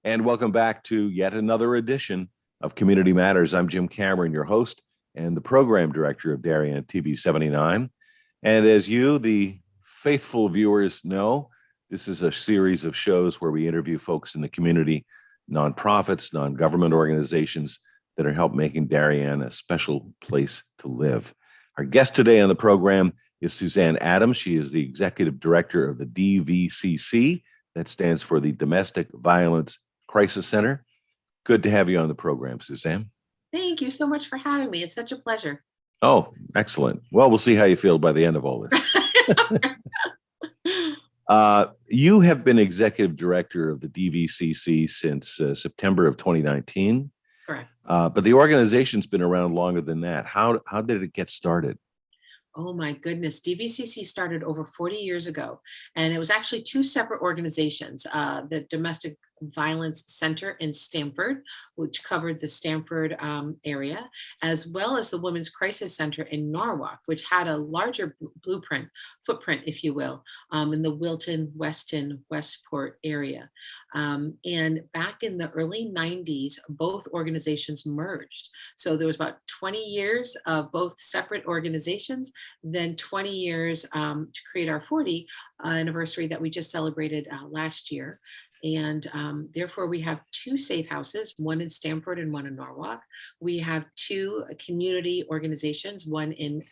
And welcome back to yet another edition of Community Matters. I'm Jim Cameron, your host and the program director of Darien TV 79. And as you, the faithful viewers, know, this is a series of shows where we interview folks in the community, nonprofits, non-government organizations that are help making Darien a special place to live. Our guest today on the program is Suzanne Adams. She is the executive director of the Dvcc. That stands for the Domestic Violence Crisis Center. Good to have you on the program, Suzanne. Thank you so much for having me. It's such a pleasure. Oh, excellent. Well, we'll see how you feel by the end of all this. You have been executive director of the Dvcc since September of 2019. Correct. But the organization's been around longer than that. How did it get started? Oh my goodness. Dvcc started over 40 years ago, and it was actually two separate organizations. The Domestic Violence Center in Stamford, which covered the Stamford area, as well as the Women's Crisis Center in Norwalk, which had a larger footprint, if you will, in the Wilton, Weston, Westport area. And back in the early 90s, both organizations merged. So there was about 20 years of both separate organizations, then 20 years to create our 40th anniversary that we just celebrated last year. And therefore, we have two safe houses, one in Stamford and one in Norwalk. We have two community organizations, one in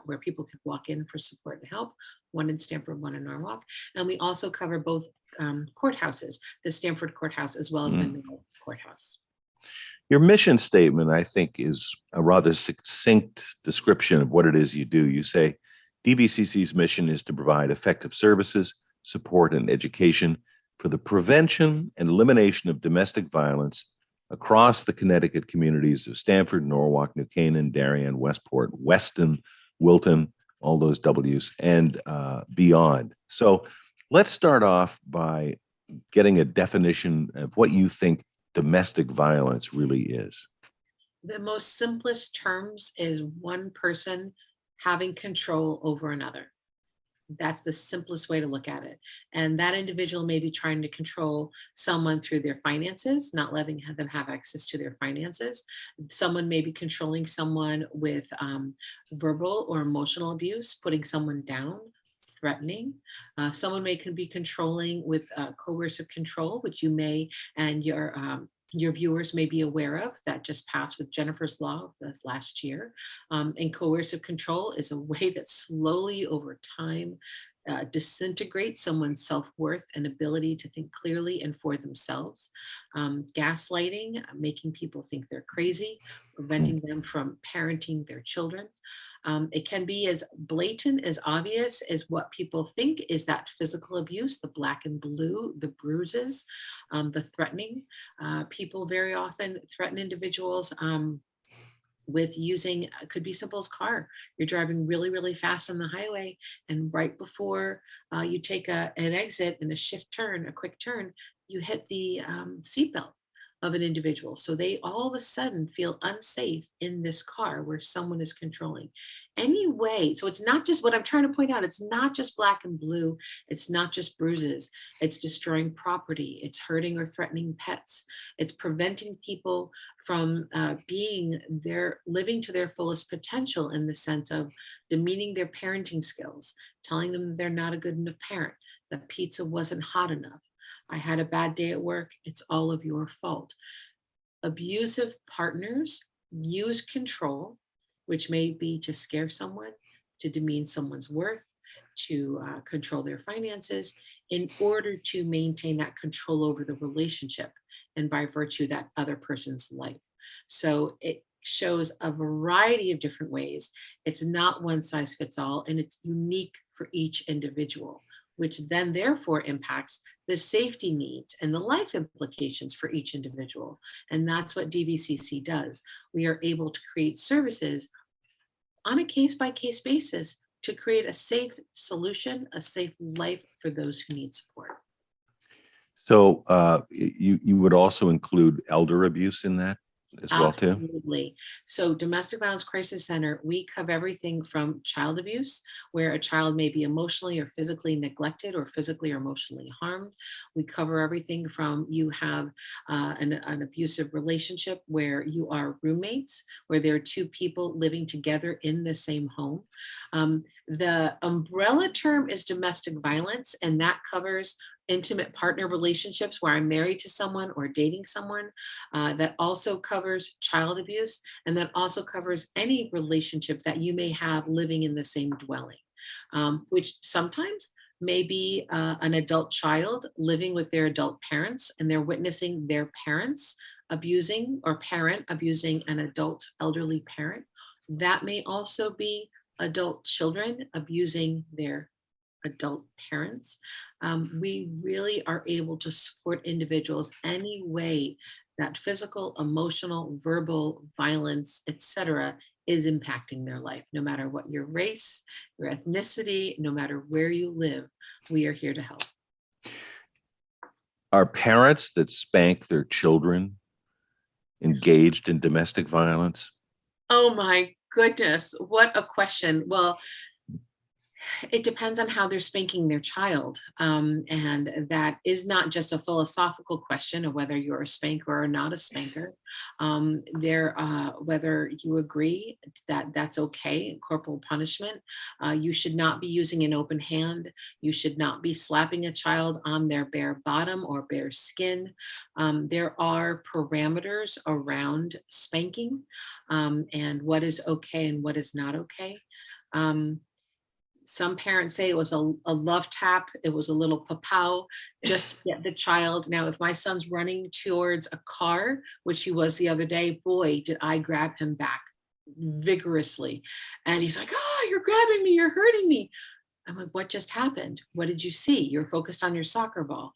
where people could walk in for support and help, one in Stamford, one in Norwalk. And we also cover both courthouses, the Stamford Courthouse as well as the Norwalk Courthouse. Your mission statement, I think, is a rather succinct description of what it is you do. You say, DVCC's mission is to provide effective services, support, and education for the prevention and elimination of domestic violence across the Connecticut communities of Stamford, Norwalk, New Canaan, Darien, Westport, Weston, Wilton, all those W's, and beyond. So let's start off by getting a definition of what you think domestic violence really is. The most simplest terms is one person having control over another. That's the simplest way to look at it. And that individual may be trying to control someone through their finances, not letting them have access to their finances. Someone may be controlling someone with verbal or emotional abuse, putting someone down, threatening. Someone may be controlling with coercive control, which you may and your viewers may be aware of, that just passed with Jennifer's Law this last year. And coercive control is a way that slowly over time disintegrates someone's self-worth and ability to think clearly and for themselves. Gaslighting, making people think they're crazy, preventing them from parenting their children. It can be as blatant, as obvious as what people think is that physical abuse, the black and blue, the bruises, the threatening. People very often threaten individuals with using, it could be simple as car. You're driving really, really fast on the highway, and right before you take an exit in a quick turn, you hit the seatbelt of an individual. So they all of a sudden feel unsafe in this car where someone is controlling. Anyway, so it's not just what I'm trying to point out. It's not just black and blue. It's not just bruises. It's destroying property. It's hurting or threatening pets. It's preventing people from living to their fullest potential in the sense of demeaning their parenting skills, telling them they're not a good enough parent, the pizza wasn't hot enough. I had a bad day at work. It's all of your fault. Abusive partners use control, which may be to scare someone, to demean someone's worth, to control their finances in order to maintain that control over the relationship and by virtue that other person's life. So it shows a variety of different ways. It's not one size fits all, and it's unique for each individual, which then therefore impacts the safety needs and the life implications for each individual. And that's what Dvcc does. We are able to create services on a case-by-case basis to create a safe solution, a safe life for those who need support. So you would also include elder abuse in that? as well too? Absolutely. So Domestic Violence Crisis Center, we cover everything from child abuse, where a child may be emotionally or physically neglected or physically or emotionally harmed. We cover everything from you have an abusive relationship where you are roommates, where there are two people living together in the same home. The umbrella term is domestic violence, and that covers intimate partner relationships where I'm married to someone or dating someone. That also covers child abuse, and that also covers any relationship that you may have living in the same dwelling, which sometimes may be an adult child living with their adult parents and they're witnessing their parents abusing or parent abusing an adult elderly parent. That may also be adult children abusing their adult parents. We really are able to support individuals any way that physical, emotional, verbal violence, etc., is impacting their life. No matter what your race, your ethnicity, no matter where you live, we are here to help. Are parents that spank their children engaged in domestic violence? Oh my goodness, what a question. Well, it depends on how they're spanking their child. And that is not just a philosophical question of whether you're a spanker or not a spanker. Whether you agree that that's okay, corporal punishment. You should not be using an open hand. You should not be slapping a child on their bare bottom or bare skin. There are parameters around spanking and what is okay and what is not okay. Um, some parents say it was a love tap. It was a little papow just to get the child. Now, if my son's running towards a car, which he was the other day, boy, did I grab him back vigorously. And he's like, oh, you're grabbing me. You're hurting me. I'm like, what just happened? What did you see? You're focused on your soccer ball.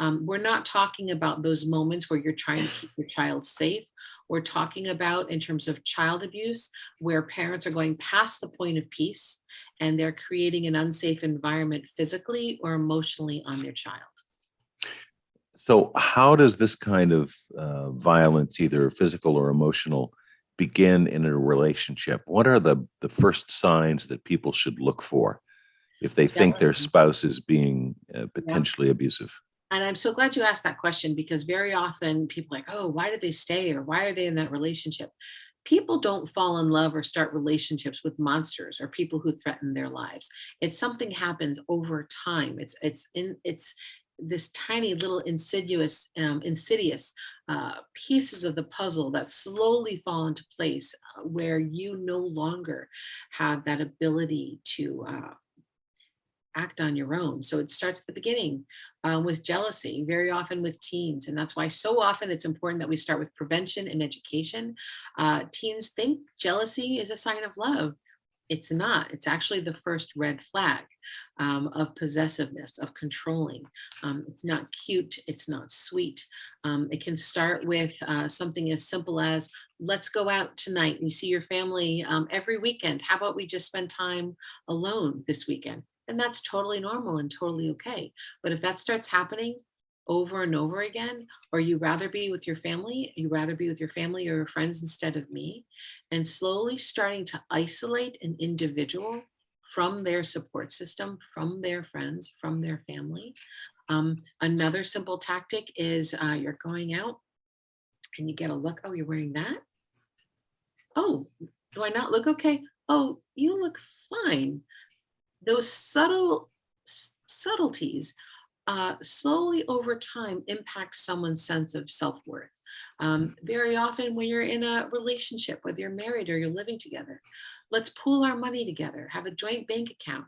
We're not talking about those moments where you're trying to keep your child safe. We're talking about, in terms of child abuse, where parents are going past the point of peace and they're creating an unsafe environment physically or emotionally on their child. So, how does this kind of violence, either physical or emotional, begin in a relationship? What are the first signs that people should look for if they think their Jealousy. spouse is being Yeah. potentially abusive? And I'm so glad you asked that question because very often people are like, oh, why did they stay or why are they in that relationship? People don't fall in love or start relationships with monsters or people who threaten their lives. It's something happens over time. It's this tiny little insidious pieces of the puzzle that slowly fall into place where you no longer have that ability to act on your own. So it starts at the beginning with jealousy, very often with teens. And that's why so often it's important that we start with prevention and education. Teens think jealousy is a sign of love. It's not. It's actually the first red flag of possessiveness, of controlling. It's not cute. It's not sweet. It can start with something as simple as, let's go out tonight. We see your family every weekend. How about we just spend time alone this weekend? And that's totally normal and totally okay. But if that starts happening over and over again, or you rather be with your family, or your friends instead of me, and slowly starting to isolate an individual from their support system, from their friends, from their family. Another simple tactic is you're going out and you get a look, oh, you're wearing that? Oh, do I not look okay? Oh, you look fine. Those subtleties slowly over time impact someone's sense of self-worth. Very often when you're in a relationship, whether you're married or you're living together, let's pool our money together, have a joint bank account.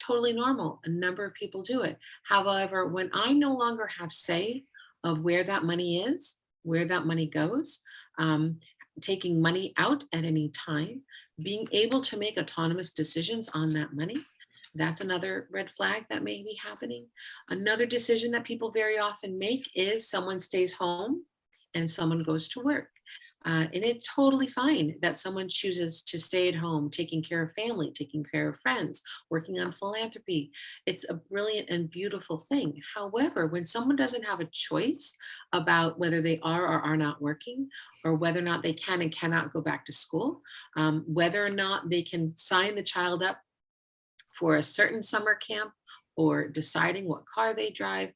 Totally normal. A number of people do it. However, when I no longer have say of where that money is, where that money goes, taking money out at any time, being able to make autonomous decisions on that money, that's another red flag that may be happening. Another decision that people very often make is someone stays home and someone goes to work. And it's totally fine that someone chooses to stay at home, taking care of family, taking care of friends, working on philanthropy. It's a brilliant and beautiful thing. However, when someone doesn't have a choice about whether they are or are not working, or whether or not they can and cannot go back to school, whether or not they can sign the child up for a certain summer camp, or deciding what car they drive,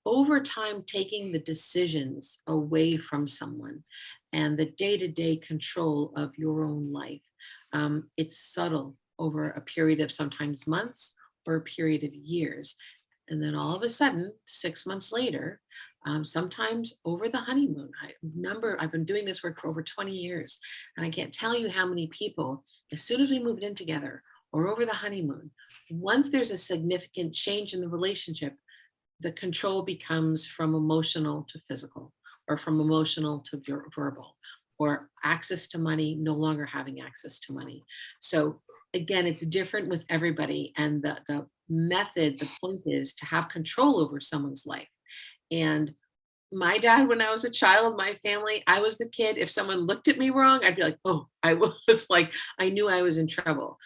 over time taking the decisions away from someone and the day-to-day control of your own life. It's subtle over a period of sometimes months or a period of years. And then all of a sudden, 6 months later, sometimes over the honeymoon, I've been doing this work for over 20 years, and I can't tell you how many people, as soon as we moved in together or over the honeymoon, once there's a significant change in the relationship, the control becomes from emotional to physical, or from emotional to verbal, or access to money, no longer having access to money. So again, it's different with everybody. And the method, the point is to have control over someone's life. And my dad, when I was a child, my family, I was the kid. If someone looked at me wrong, I'd be like, oh, I was like, I knew I was in trouble.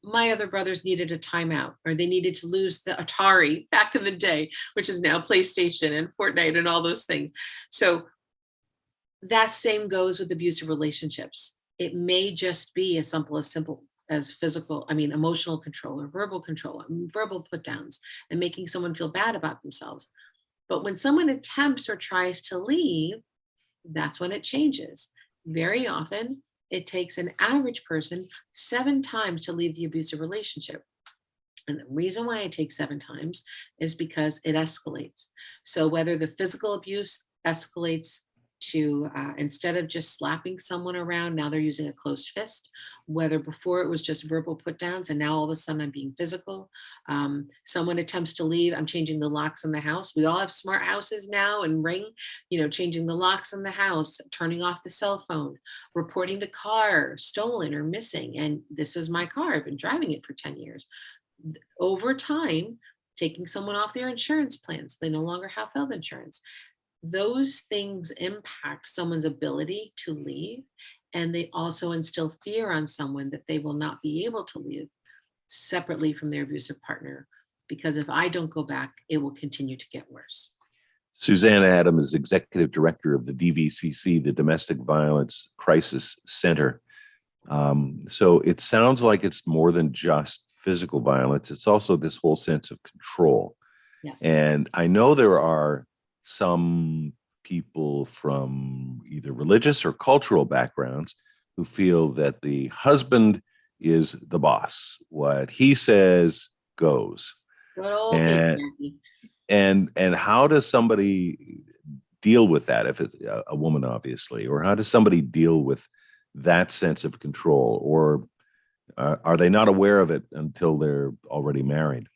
My other brothers needed a timeout, or they needed to lose the Atari back in the day, which is now PlayStation and Fortnite and all those things. So that same goes with abusive relationships. It may just be as simple as physical, I mean, emotional control or verbal put downs, and making someone feel bad about themselves. But when someone attempts or tries to leave, that's when it changes. Very often, it takes an average person 7 times to leave the abusive relationship. And the reason why it takes 7 times is because it escalates. So whether the physical abuse escalates to, instead of just slapping someone around, now they're using a closed fist. Whether before it was just verbal put downs, and now all of a sudden I'm being physical. Someone attempts to leave, I'm changing the locks in the house. We all have smart houses now, and Ring, changing the locks in the house, turning off the cell phone, reporting the car stolen or missing. And this is my car. I've been driving it for 10 years. Over time, taking someone off their insurance plans, they no longer have health insurance. Those things impact someone's ability to leave, and they also instill fear on someone that they will not be able to leave separately from their abusive partner, because if I don't go back, it will continue to get worse. Suzanne Adams is executive director of the Dvcc, the Domestic Violence Crisis Center. So it sounds like it's more than just physical violence. It's also this whole sense of control. Yes. And I know there are some people from either religious or cultural backgrounds who feel that the husband is the boss. What he says goes. Good old And patriarchy. and how does somebody deal with that, if it's a woman, obviously, or how does somebody deal with that sense of control, or are they not aware of it until they're already married?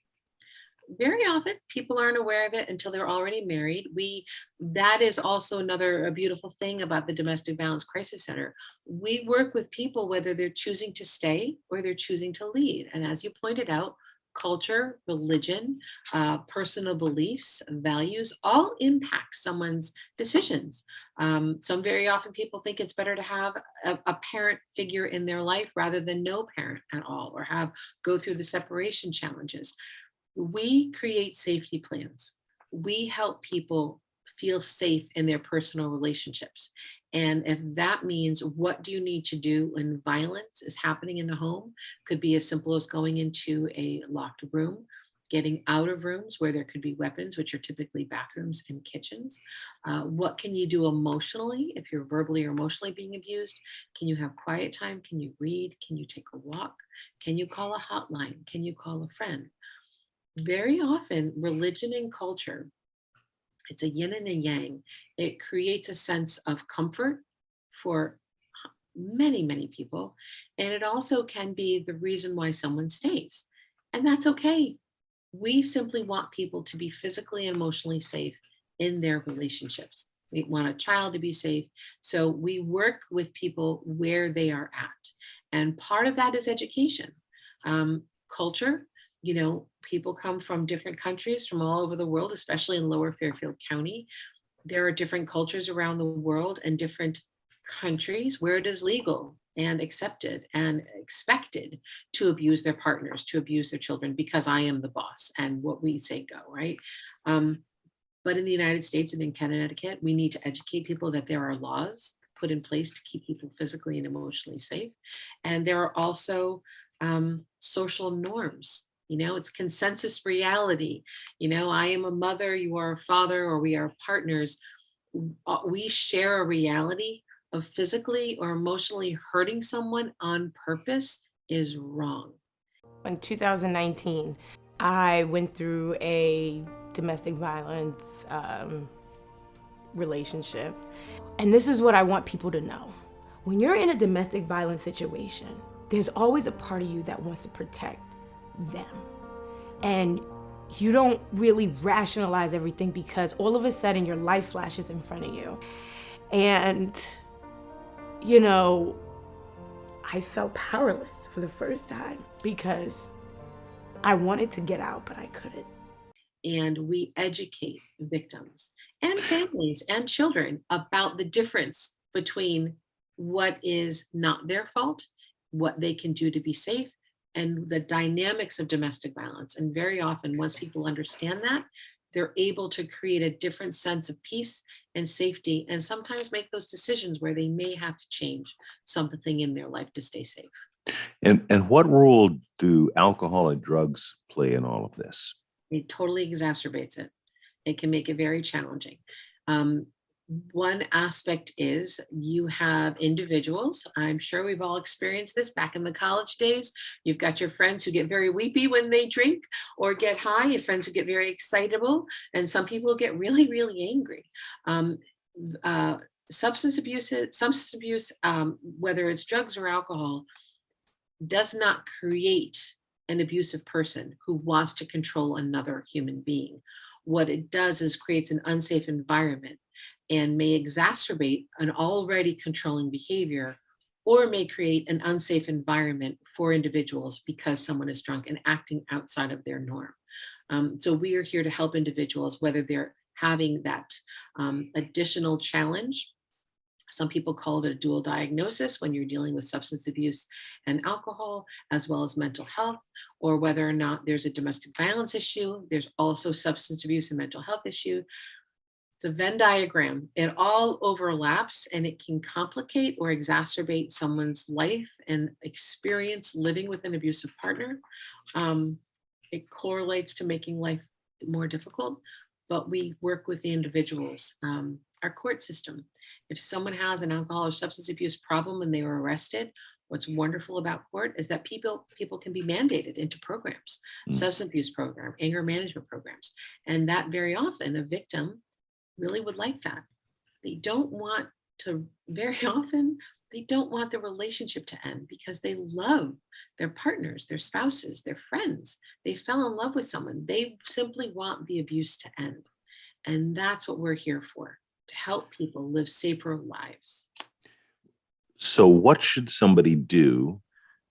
Very often people aren't aware of it until they're already married. That is also a beautiful thing about the Domestic Violence Crisis Center. We work with people whether they're choosing to stay or they're choosing to leave. And as you pointed out, culture, religion, personal beliefs, values all impact someone's decisions. Some very often people think it's better to have a parent figure in their life rather than no parent at all, or go through the separation challenges. We create safety plans. We help people feel safe in their personal relationships. And if that means, what do you need to do when violence is happening in the home? Could be as simple as going into a locked room, getting out of rooms where there could be weapons, which are typically bathrooms and kitchens. What can you do emotionally if you're verbally or emotionally being abused? Can you have quiet time? Can you read? Can you take a walk? Can you call a hotline? Can you call a friend? Very often, religion and culture, it's a yin and a yang. It creates a sense of comfort for many, many people. And it also can be the reason why someone stays. And that's okay. We simply want people to be physically and emotionally safe in their relationships. We want a child to be safe. So we work with people where they are at. And part of that is education. Culture, people come from different countries from all over the world, especially in Lower Fairfield County. There are different cultures around the world and different countries where it is legal and accepted and expected to abuse their partners, to abuse their children, because I am the boss and what we say go, right? Um, but in the United States and in Connecticut, we need to educate people that there are laws put in place to keep people physically and emotionally safe. And there are also social norms. It's consensus reality. I am a mother, you are a father, or we are partners. We share a reality of physically or emotionally hurting someone on purpose is wrong. In 2019, I went through a domestic violence relationship. And this is what I want people to know. When you're in a domestic violence situation, there's always a part of you that wants to protect them. And you don't really rationalize everything because all of a sudden your life flashes in front of you. And, I felt powerless for the first time because I wanted to get out, but I couldn't. And we educate victims and families and children about the difference between what is not their fault, what they can do to be safe, and the dynamics of domestic violence. And very often, once people understand that, they're able to create a different sense of peace and safety, and sometimes make those decisions where they may have to change something in their life to stay safe. And what role do alcohol and drugs play in all of this? It totally exacerbates it. It can make it very challenging. One aspect is you have individuals, I'm sure we've all experienced this back in the college days. You've got your friends who get very weepy when they drink or get high, and friends who get very excitable, and some people get really, really angry. Um, Substance abuse, whether it's drugs or alcohol, does not create an abusive person who wants to control another human being. What it does is creates an unsafe environment and may exacerbate an already controlling behavior, or may create an unsafe environment for individuals because someone is drunk and acting outside of their norm. So we are here to help individuals, whether they're having that additional challenge. Some people call it a dual diagnosis when you're dealing with substance abuse and alcohol, as well as mental health, or whether or not there's a domestic violence issue. There's also substance abuse and mental health issue. It's a Venn diagram. It all overlaps, and it can complicate or exacerbate someone's life and experience living with an abusive partner. It correlates to making life more difficult, but we work with the individuals. Our court system, if someone has an alcohol or substance abuse problem and they were arrested, what's wonderful about court is that people can be mandated into programs, substance abuse program, anger management programs. And that very often a victim really would like that. They don't want to, very often, they don't want the relationship to end because they love their partners, their spouses, their friends. They fell in love with someone. They simply want the abuse to end. And that's what we're here for, to help people live safer lives. So, what should somebody do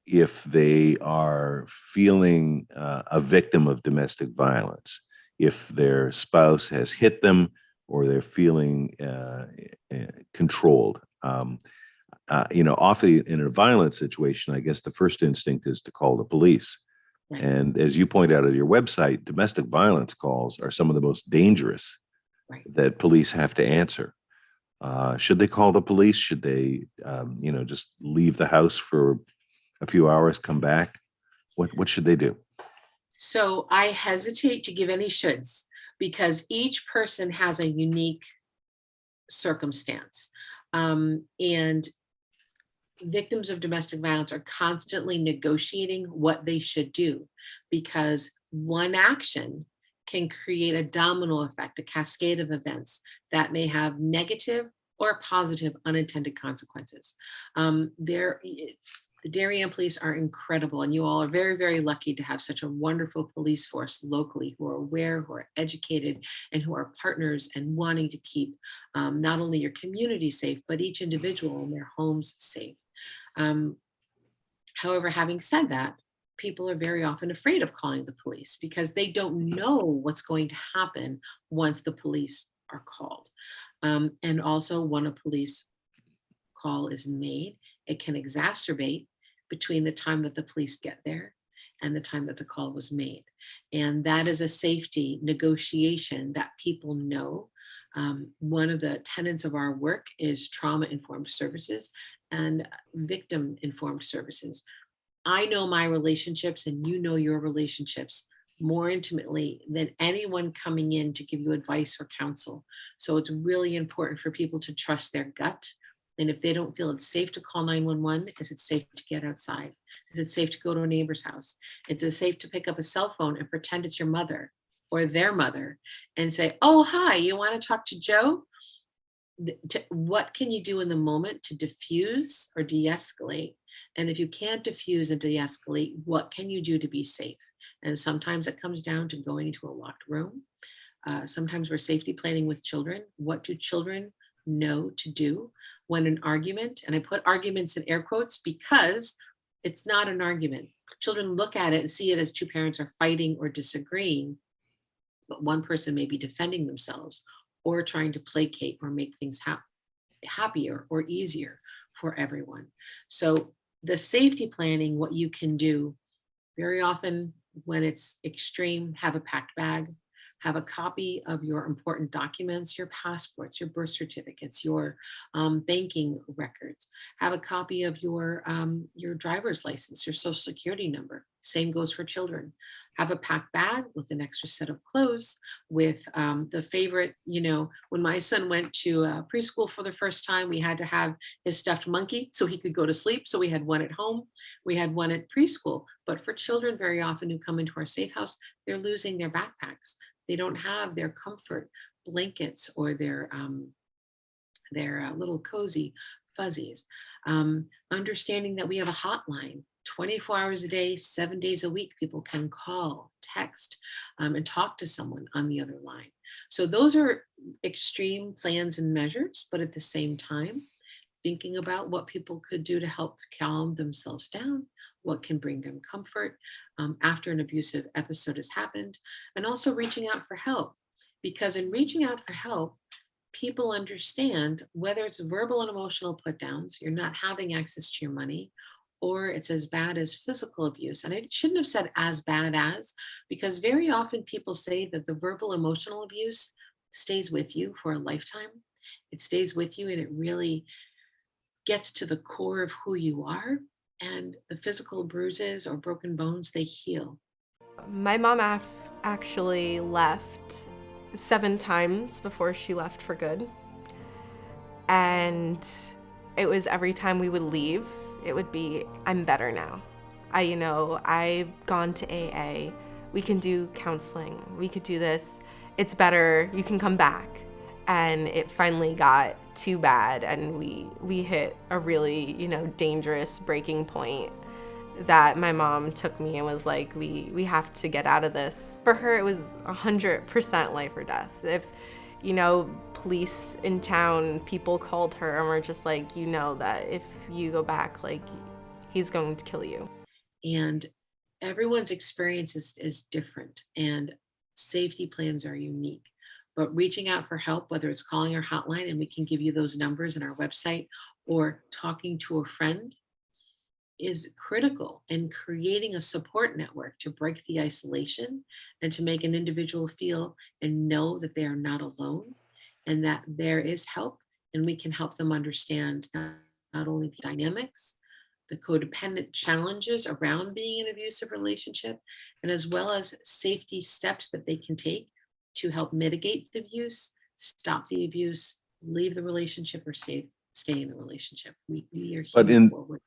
if they are feeling a victim of domestic violence? If their spouse has hit them or they're feeling controlled? Often in a violent situation, I guess the first instinct is to call the police. Right. And as you point out at your website, domestic violence calls are some of the most dangerous that police have to answer. Should they call the police? Should they, just leave the house for a few hours, come back? What should they do? So I hesitate to give any shoulds because each person has a unique circumstance. And victims of domestic violence are constantly negotiating what they should do, because one action can create a domino effect, a cascade of events that may have negative or positive unintended consequences. The Darien police are incredible, and you all are very, very lucky to have such a wonderful police force locally who are aware, who are educated, and who are partners and wanting to keep not only your community safe, but each individual in their homes safe. However, having said that, people are very often afraid of calling the police because they don't know what's going to happen once the police are called. And also, when a police call is made. It can exacerbate between the time that the police get there and the time that the call was made. And that is a safety negotiation that people know. One of the tenets of our work is trauma-informed services and victim-informed services. I know my relationships and you know your relationships more intimately than anyone coming in to give you advice or counsel. So it's really important for people to trust their gut. And if they don't feel it's safe to call 911, is it safe to get outside? Is it safe to go to a neighbor's house? Is it safe to pick up a cell phone and pretend it's your mother or their mother and say, oh, hi, you want to talk to Joe? What can you do in the moment to diffuse or de-escalate? And if you can't diffuse and de-escalate, what can you do to be safe? And sometimes it comes down to going into a locked room. Sometimes we're safety planning with children. What do children know to do when an argument, and I put arguments in air quotes because it's not an argument. Children look at it and see it as two parents are fighting or disagreeing, but one person may be defending themselves or trying to placate or make things happier or easier for everyone. So the safety planning, what you can do very often when it's extreme, have a packed bag, have a copy of your important documents, your passports, your birth certificates, your banking records, have a copy of your driver's license, your social security number. Same goes for children. Have a packed bag with an extra set of clothes with the favorite, when my son went to preschool for the first time, we had to have his stuffed monkey so he could go to sleep. So we had one at home, we had one at preschool. But for children, very often who come into our safe house, they're losing their backpacks. They don't have their comfort blankets or their little cozy fuzzies. Understanding that we have a hotline 24 hours a day, 7 days a week, people can call, text, and talk to someone on the other line. So those are extreme plans and measures, but at the same time, thinking about what people could do to help calm themselves down, what can bring them comfort after an abusive episode has happened, and also reaching out for help. Because in reaching out for help, people understand whether it's verbal and emotional put downs, you're not having access to your money, or it's as bad as physical abuse. And I shouldn't have said as bad as, because very often people say that the verbal emotional abuse stays with you for a lifetime. It stays with you and it really gets to the core of who you are. And the physical bruises or broken bones, they heal. My mom actually left 7 times before she left for good. And it was every time we would leave, it would be, I'm better now. I've gone to AA. We can do counseling. We could do this. It's better. You can come back. And it finally got too bad. And we hit a really, dangerous breaking point that my mom took me and was like, we have to get out of this. For her, it was 100% life or death. If, police in town, people called her and were just like, that if you go back, he's going to kill you. And everyone's experience is different and safety plans are unique. But reaching out for help, whether it's calling our hotline, and we can give you those numbers in our website, or talking to a friend, is critical in creating a support network to break the isolation and to make an individual feel and know that they are not alone and that there is help, and we can help them understand not only the dynamics, the codependent challenges around being in an abusive relationship, and as well as safety steps that they can take to help mitigate the abuse, stop the abuse, leave the relationship, or stay in the relationship. We are here forward.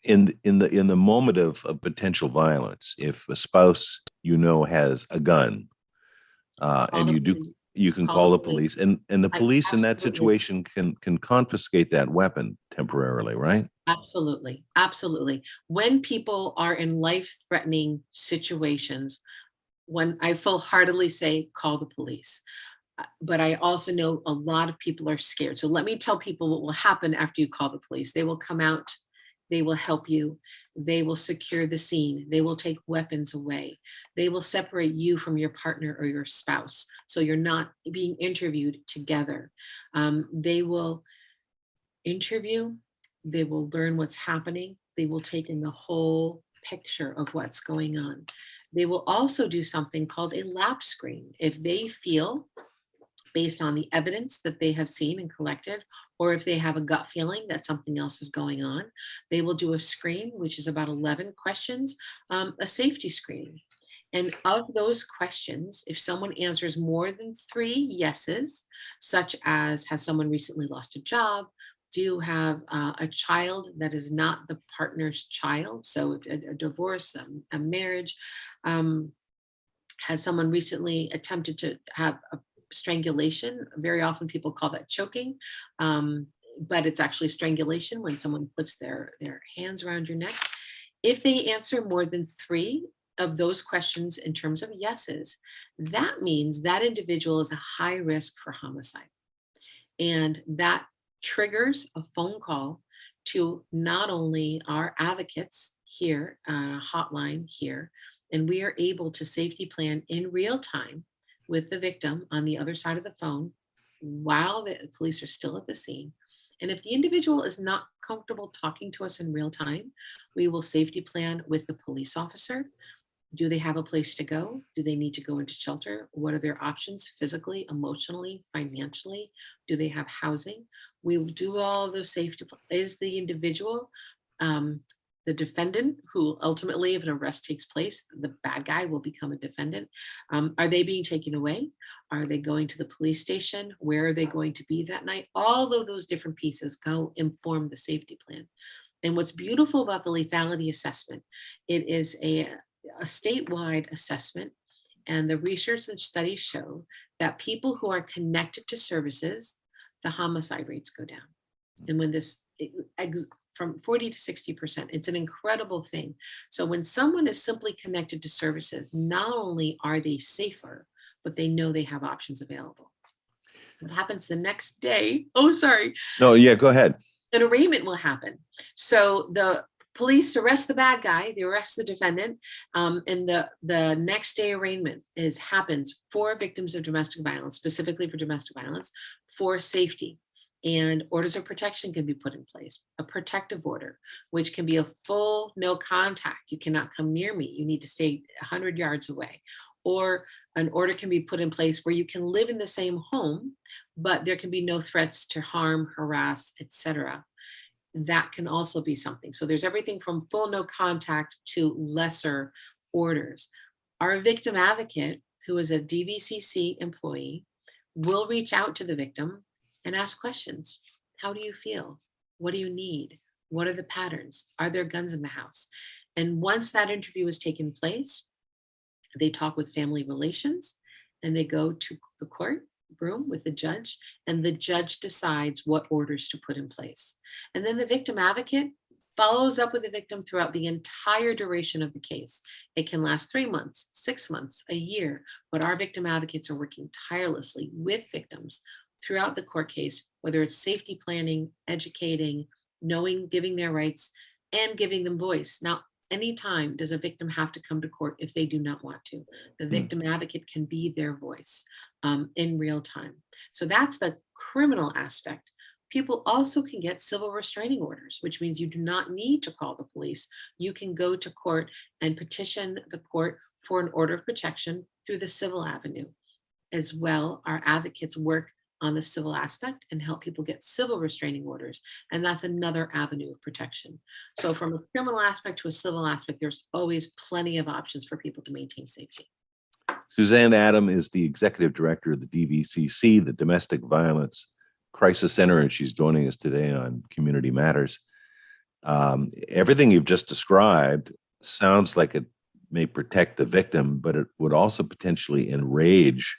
In the moment of potential violence, if a spouse has a gun, and you can call the police, and the police in that situation can confiscate that weapon temporarily, right? Absolutely. When people are in life-threatening situations, when I full-heartedly say, call the police. But I also know a lot of people are scared. So let me tell people what will happen after you call the police. They will come out. They will help you. They will secure the scene. They will take weapons away. They will separate you from your partner or your spouse, so you're not being interviewed together. They will interview, They will learn what's happening. They will take in the whole picture of what's going on. They will also do something called a lapse screen. If they feel, based on the evidence that they have seen and collected, or if they have a gut feeling that something else is going on, they will do a screen, which is about 11 questions, a safety screening. And of those questions, if someone answers more than 3 yeses, such as has someone recently lost a job, do you have a child that is not the partner's child? So if a divorce, a marriage, has someone recently attempted to have a strangulation? Very often people call that choking, but it's actually strangulation when someone puts their hands around your neck. If they answer more than 3 of those questions in terms of yeses, that means that individual is a high risk for homicide. And that triggers a phone call to not only our advocates here, a hotline here, and we are able to safety plan in real time with the victim on the other side of the phone while the police are still at the scene. And if the individual is not comfortable talking to us in real time, we will safety plan with the police officer. Do they have a place to go? Do they need to go into shelter? What are their options physically, emotionally, financially? Do they have housing? We will do all of those safety. Is the individual the defendant, who ultimately, if an arrest takes place, the bad guy will become a defendant? Are they being taken away? Are they going to the police station? Where are they going to be that night? All of those different pieces go inform the safety plan. And what's beautiful about the lethality assessment, it is a statewide assessment, and the research and studies show that people who are connected to services, the homicide rates go down. And when from 40 to 60%, it's an incredible thing. So when someone is simply connected to services, not only are they safer, but they know they have options available. What happens the next day? Oh, sorry. No, yeah, go ahead. An arraignment will happen. So the police arrest the bad guy, they arrest the defendant, and the next day arraignment happens for victims of domestic violence, specifically for domestic violence, for safety. And orders of protection can be put in place. A protective order, which can be a full no contact. You cannot come near me. You need to stay 100 yards away. Or an order can be put in place where you can live in the same home, but there can be no threats to harm, harass, etc. That can also be something. So there's everything from full no contact to lesser orders. Our victim advocate, who is a Dvcc employee, will reach out to the victim and ask questions. How do you feel? What do you need? What are the patterns? Are there guns in the house? And once that interview has taken place, they talk with family relations and they go to the court room with the judge, and the judge decides what orders to put in place. And then the victim advocate follows up with the victim throughout the entire duration of the case. It can last 3 months, 6 months, a year, but our victim advocates are working tirelessly with victims throughout the court case, whether it's safety planning, educating, knowing, giving their rights, and giving them voice. Now, anytime does a victim have to come to court if they do not want to. The victim advocate can be their voice in real time. So that's the criminal aspect. People also can get civil restraining orders, which means you do not need to call the police. You can go to court and petition the court for an order of protection through the civil avenue. As well, our advocates work on the civil aspect and help people get civil restraining orders. And that's another avenue of protection. So from a criminal aspect to a civil aspect, there's always plenty of options for people to maintain safety. Suzanne Adams is the executive director of the Dvcc, the Domestic Violence Crisis Center, and she's joining us today on Community Matters. Everything you've just described sounds like it may protect the victim, but it would also potentially enrage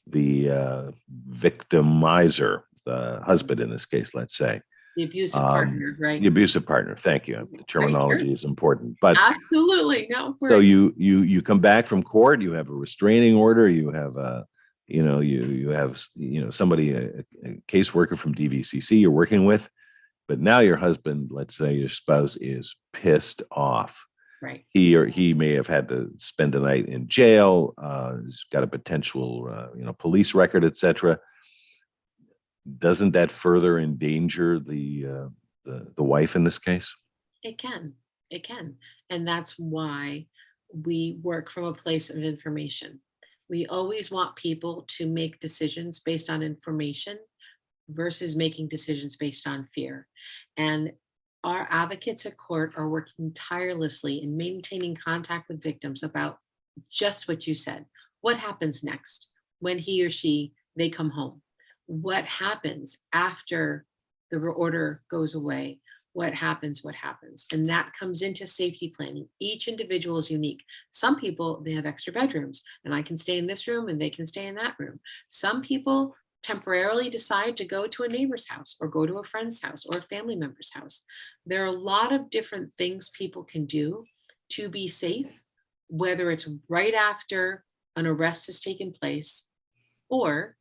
the victimizer, the husband in this case, let's say. The abusive partner, right? The abusive partner. Thank you. The terminology is important. But absolutely, no. So you come back from court. You have a restraining order. You have you have somebody, a caseworker from Dvcc you're working with, but now your husband, let's say your spouse, is pissed off. Right. He may have had to spend the night in jail. He's got a potential, police record, etc. Doesn't that further endanger the the wife in this case? It can. It can. And that's why we work from a place of information. We always want people to make decisions based on information versus making decisions based on fear. And our advocates at court are working tirelessly in maintaining contact with victims about just what you said. What happens next when he or she they come home? What happens after the order goes away? What happens? What happens? And that comes into safety planning. Each individual is unique. Some people, they have extra bedrooms, and I can stay in this room and they can stay in that room. Some people temporarily decide to go to a neighbor's house or go to a friend's house or a family member's house. There are a lot of different things people can do to be safe, whether it's right after an arrest has taken place or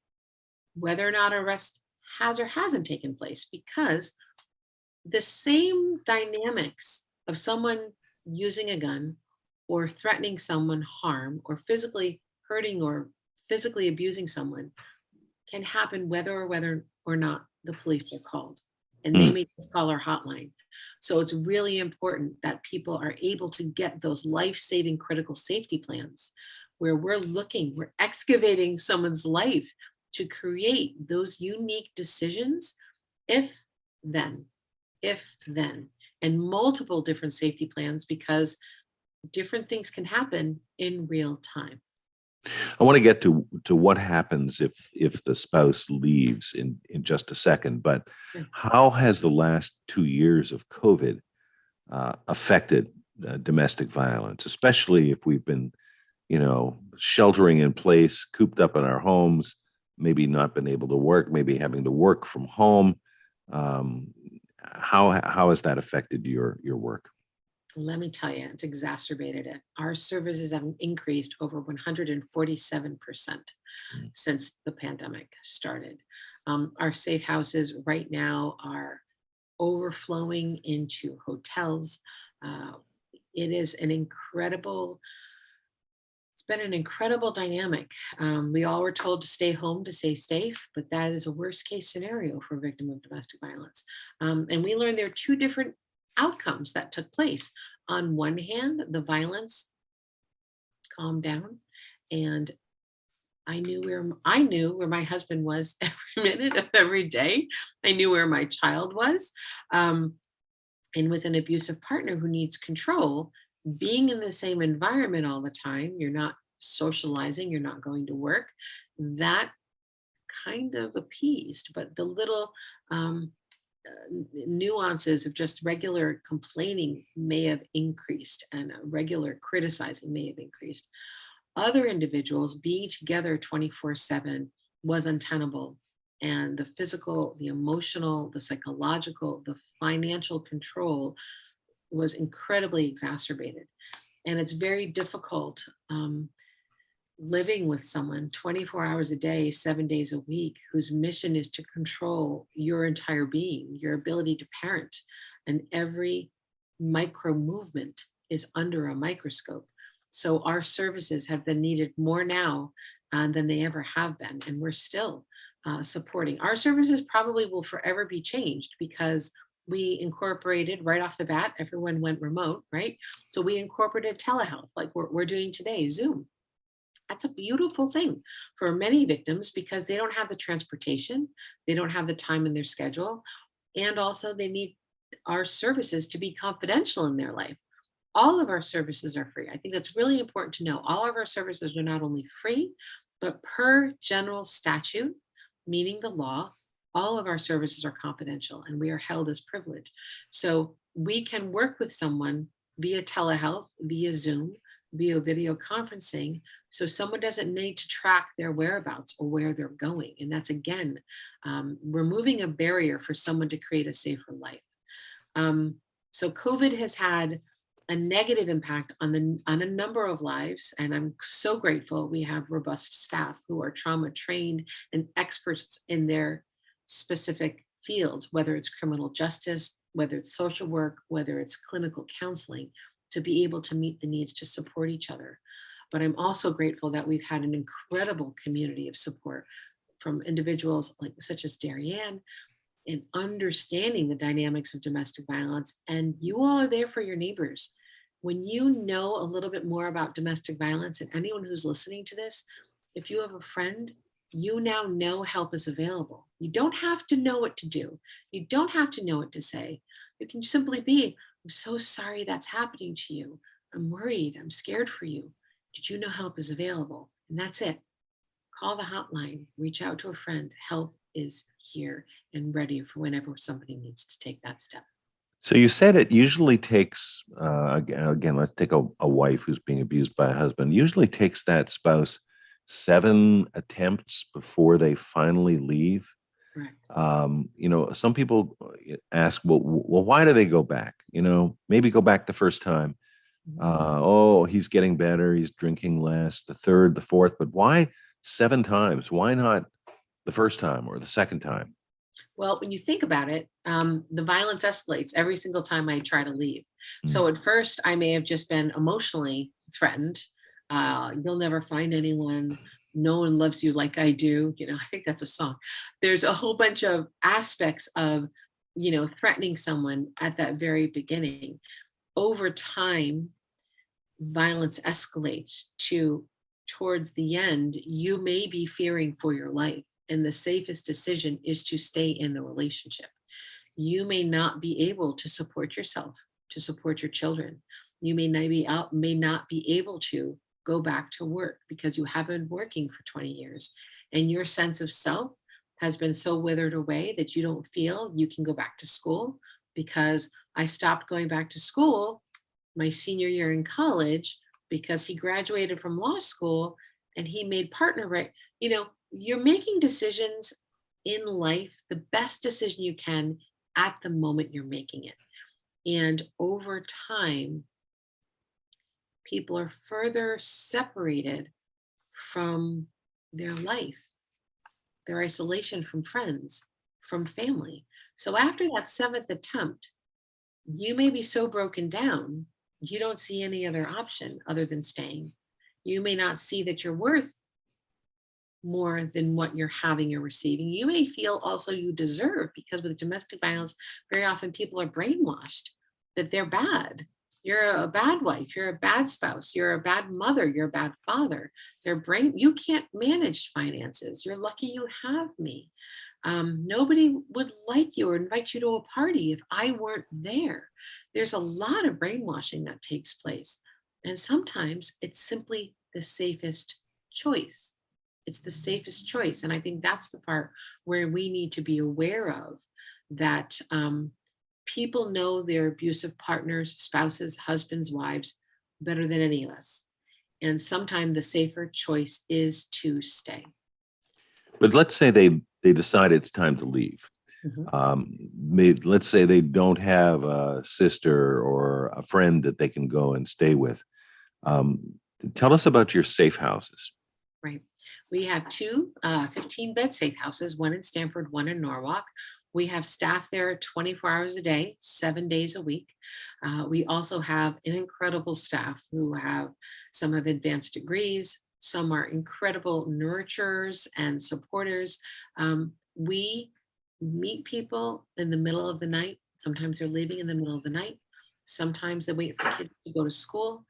whether or not arrest has or hasn't taken place, because the same dynamics of someone using a gun or threatening someone harm or physically hurting or physically abusing someone can happen whether or not the police are called. And they Mm. may just call our hotline. So it's really important that people are able to get those life-saving critical safety plans where we're excavating someone's life to create those unique decisions if then, and multiple different safety plans, because different things can happen in real time. I want to get to what happens if the spouse leaves in just a second, but Sure. how has the last 2 years of COVID affected domestic violence, especially if we've been, sheltering in place, cooped up in our homes, maybe not been able to work, maybe having to work from home? Um, how has that affected your work? Let me tell you, it's exacerbated it. Our services have increased over 147% Mm. since the pandemic started. Our safe houses right now are overflowing into hotels. Uh, it is it's been an incredible dynamic. We all were told to stay home to stay safe, but that is a worst case scenario for a victim of domestic violence. And we learned there are two different outcomes that took place. On one hand, the violence calmed down, and I knew where my husband was every minute of every day. I knew where my child was. And with an abusive partner who needs control, being in the same environment all the time, you're not socializing, you're not going to work, that kind of appeased. But the little nuances of just regular complaining may have increased, and regular criticizing may have increased. Other individuals being together 24/7 was untenable. And the physical, the emotional, the psychological, the financial control was incredibly exacerbated. And it's very difficult living with someone 24 hours a day, 7 days a week, whose mission is to control your entire being, your ability to parent. And every micro movement is under a microscope. So our services have been needed more now than they ever have been. And we're still supporting. Our services probably will forever be changed because we incorporated right off the bat, everyone went remote, right? So we incorporated telehealth like we're doing today, Zoom. That's a beautiful thing for many victims because they don't have the transportation, they don't have the time in their schedule, and also they need our services to be confidential in their life. All of our services are free. I think that's really important to know. All of our services are not only free, but per general statute, meaning the law, all of our services are confidential and we are held as privileged. So we can work with someone via telehealth, via Zoom, via video conferencing. So someone doesn't need to track their whereabouts or where they're going. And that's, again, removing a barrier for someone to create a safer life. So COVID has had a negative impact on a number of lives, and I'm so grateful we have robust staff who are trauma trained and experts in their specific fields, whether it's criminal justice, whether it's social work, whether it's clinical counseling, to be able to meet the needs to support each other. But I'm also grateful that we've had an incredible community of support from individuals like such as Darien, and understanding the dynamics of domestic violence. And you all are there for your neighbors. When you know a little bit more about domestic violence, and anyone who's listening to this, if you have a friend, you now know help is available. You don't have to know what to do. You don't have to know what to say. You can simply be, I'm so sorry that's happening to you. I'm worried. I'm scared for you. Did you know help is available? And that's it. Call the hotline, reach out to a friend. Help is here and ready for whenever somebody needs to take that step. So you said it usually takes, again, let's take a wife who's being abused by a husband, usually takes that spouse 7 attempts before they finally leave. Correct. Some people ask, well, why do they go back? Maybe go back the first time. Oh, he's getting better. He's drinking less, the third, the fourth, but why 7 times? Why not the first time or the second time? Well, when you think about it, the violence escalates every single time I try to leave. Mm. So at first, I may have just been emotionally threatened. You'll never find anyone. No one loves you like I do. I think that's a song. There's a whole bunch of aspects of, threatening someone at that very beginning. Over time, violence escalates towards the end. You may be fearing for your life. And the safest decision is to stay in the relationship. You may not be able to support yourself, to support your children. You may not be able to go back to work because you haven't been working for 20 years. And your sense of self has been so withered away that you don't feel you can go back to school, because I stopped going back to school my senior year in college because he graduated from law school and he made partner right. You're making decisions in life, the best decision you can at the moment you're making it. And over time, people are further separated from their life, their isolation from friends, from family. So after that 7th attempt, you may be so broken down, you don't see any other option other than staying. You may not see that you're worth more than what you're having or receiving. You may feel also you deserve, because with domestic violence, very often people are brainwashed that they're bad. You're a bad wife, you're a bad spouse, you're a bad mother, you're a bad father. You can't manage finances. You're lucky you have me. Nobody would like you or invite you to a party if I weren't there. There's a lot of brainwashing that takes place. And sometimes it's simply the safest choice. It's the safest choice. And I think that's the part where we need to be aware of that. People know their abusive partners, spouses, husbands, wives better than any of us. And sometimes the safer choice is to stay. But let's say they decide it's time to leave. Let's say they don't have a sister or a friend that they can go and stay with. Tell us about your safe houses. Right. We have 2 15-bed safe houses, one in Stamford, one in Norwalk. We have staff there 24 hours a day, 7 days a week. We also have an incredible staff who some have advanced degrees. Some are incredible nurturers and supporters. We meet people in the middle of the night. Sometimes they're leaving in the middle of the night. Sometimes they wait for kids to go to school.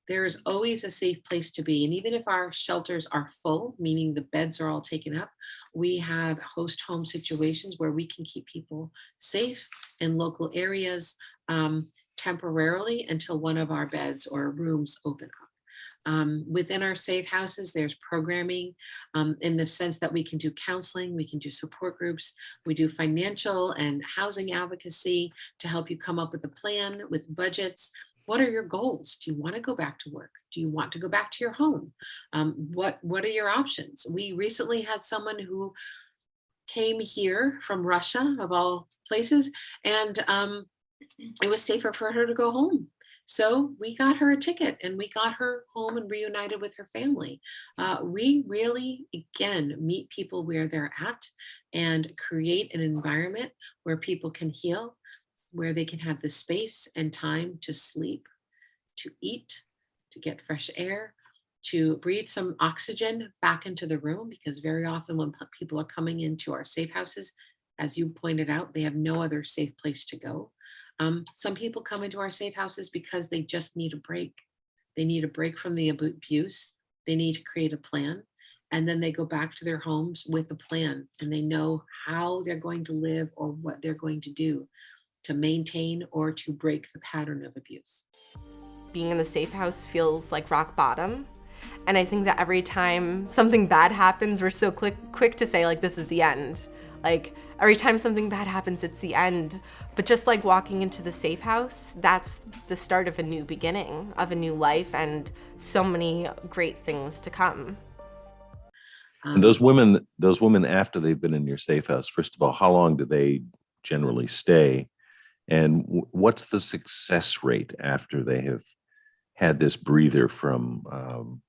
There is always a safe place to be. And even if our shelters are full, meaning the beds are all taken up, we have host home situations where we can keep people safe in local areas temporarily until one of our beds or rooms open up. Within our safe houses, there's programming in the sense that we can do counseling, we can do support groups, we do financial and housing advocacy to help you come up with a plan with budgets. What are your goals? Do you want to go back to work? Do you want to go back to your home? What are your options? We recently had someone who came here from Russia, of all places, and it was safer for her to go home. So we got her a ticket and we got her home and reunited with her family. We really, again, meet people where they're at and create an environment where people can heal, where they can have the space and time to sleep, to eat, to get fresh air, to breathe some oxygen back into the room, because very often when people are coming into our safe houses, As you pointed out, they have no other safe place to go. Some people come into our safe houses because they just need a break. They need a break from the abuse. They need to create a plan. And then they go back to their homes with a plan, and they know how they're going to live or what they're going to do to maintain or to break the pattern of abuse. Being in the safe house feels like rock bottom. And I think that every time something bad happens, we're so quick to say, like, this is the end. Like, every time something bad happens, it's the end. But just like walking into the safe house, that's the start of a new beginning, of a new life, and so many great things to come. And those women after they've been in your safe house, first of all, how long do they generally stay? And what's the success rate after they have had this breather from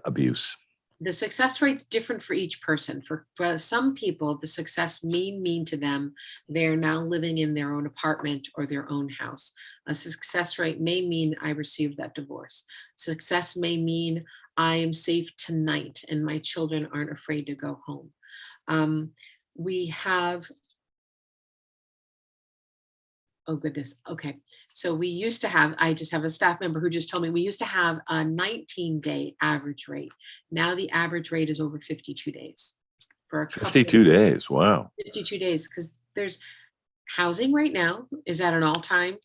abuse? The success rate's different for each person. For some people, the success may mean to them they're now living in their own apartment or their own house. A success rate may mean I received that divorce. Success may mean I am safe tonight and my children aren't afraid to go home. We have Oh goodness. Okay. So we used to have, I just have a staff member who just told me we used to have a 19-day average rate. Now the average rate is over 52 days for a couple 52 days. Wow. 52 days, because there's housing right now is at an all-time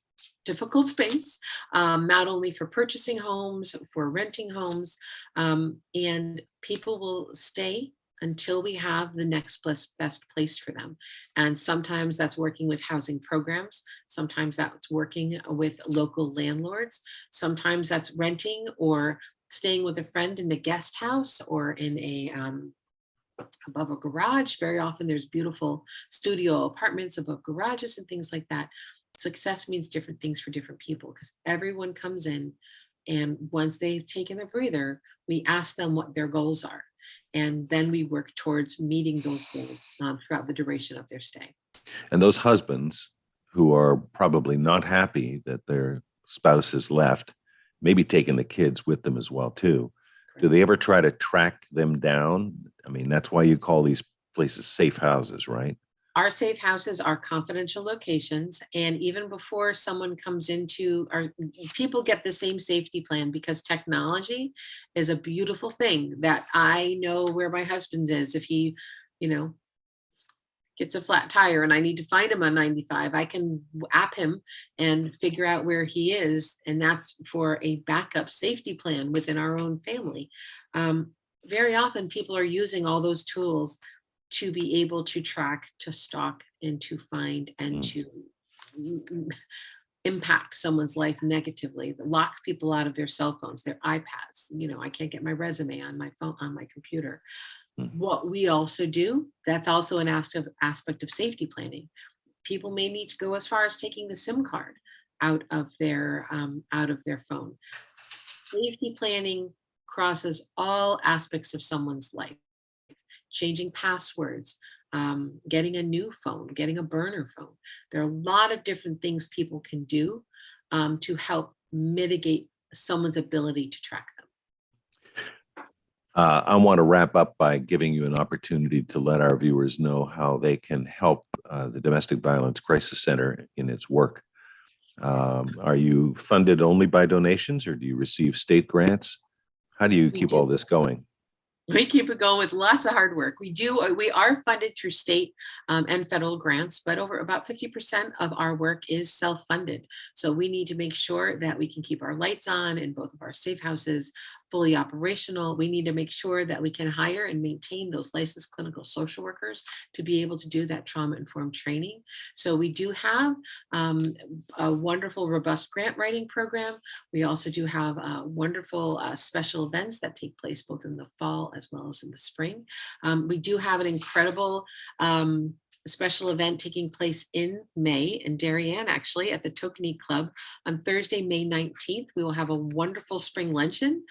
difficult space, not only for purchasing homes, for renting homes, and people will stay until we have the next best place for them. And sometimes that's working with housing programs. Sometimes that's working with local landlords. Sometimes that's renting or staying with a friend in a guest house or in a above a garage. Very often there's beautiful studio apartments above garages and things like that. Success means different things for different people because everyone comes in, and once they've taken a breather, we ask them what their goals are. And then we work towards meeting those goals throughout the duration of their stay. And those husbands who are probably not happy that their spouse has left, maybe taking the kids with them as well too. Do they ever try to track them down? I mean, that's why you call these places safe houses, right? Our safe houses are confidential locations. And even before someone comes into our, people get the same safety plan because technology is a beautiful thing that I know where my husband is. If he, gets a flat tire and I need to find him on 95, I can app him and figure out where he is. And that's for a backup safety plan within our own family. Very often people are using all those tools to be able to track, to stalk, and to find and to impact someone's life negatively, lock people out of their cell phones, their iPads. I can't get my resume on my phone, on my computer. What we also do, that's also an aspect of safety planning. People may need to go as far as taking the SIM card out of their phone. Safety planning crosses all aspects of someone's life. Changing passwords, getting a new phone, getting a burner phone. There are a lot of different things people can do to help mitigate someone's ability to track them. I want to wrap up by giving you an opportunity to let our viewers know how they can help the Domestic Violence Crisis Center in its work. Are you funded only by donations, or do you receive state grants? How do you keep all this going? We keep it going with lots of hard work. We are funded through state and federal grants, but over about 50% of our work is self-funded. So we need to make sure that we can keep our lights on in both of our safe houses, fully operational. We need to make sure that we can hire and maintain those licensed clinical social workers to be able to do that trauma-informed training. So we do have a wonderful, robust grant writing program. We also do have wonderful special events that take place both in the fall as well as in the spring. We do have an incredible special event taking place in May in Darien, actually, at the Tokenie Club on Thursday, May 19th. We will have a wonderful spring luncheon.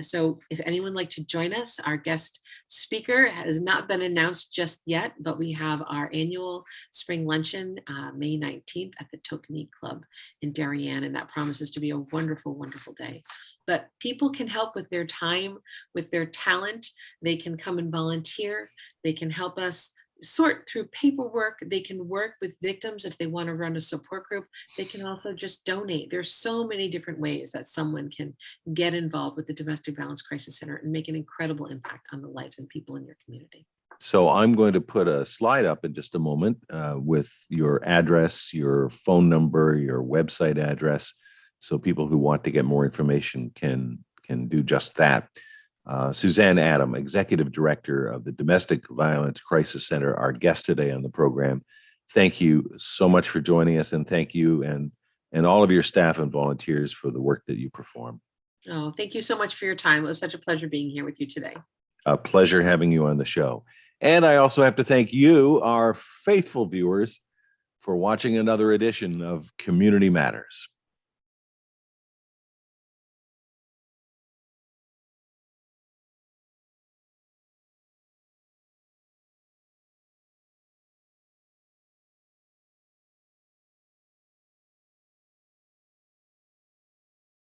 So if anyone would like to join us, our guest speaker has not been announced just yet, but we have our annual spring luncheon, May 19th at the Tokenie Club in Darien, and that promises to be a wonderful, wonderful day. But people can help with their time, with their talent. They can come and volunteer. They can help us sort through paperwork. They can work with victims if they want to run a support group. They can also just donate. There's so many different ways that someone can get involved with the Domestic Violence Crisis Center and make an incredible impact on the lives and people in your community. So I'm going to put a slide up in just a moment with your address, your phone number, your website address, so people who want to get more information can do just that. Suzanne Adams, Executive Director of the Domestic Violence Crisis Center, our guest today on the program. Thank you so much for joining us, and thank you and all of your staff and volunteers for the work that you perform. Oh, thank you so much for your time. It was such a pleasure being here with you today. A pleasure having you on the show. And I also have to thank you, our faithful viewers, for watching another edition of Community Matters.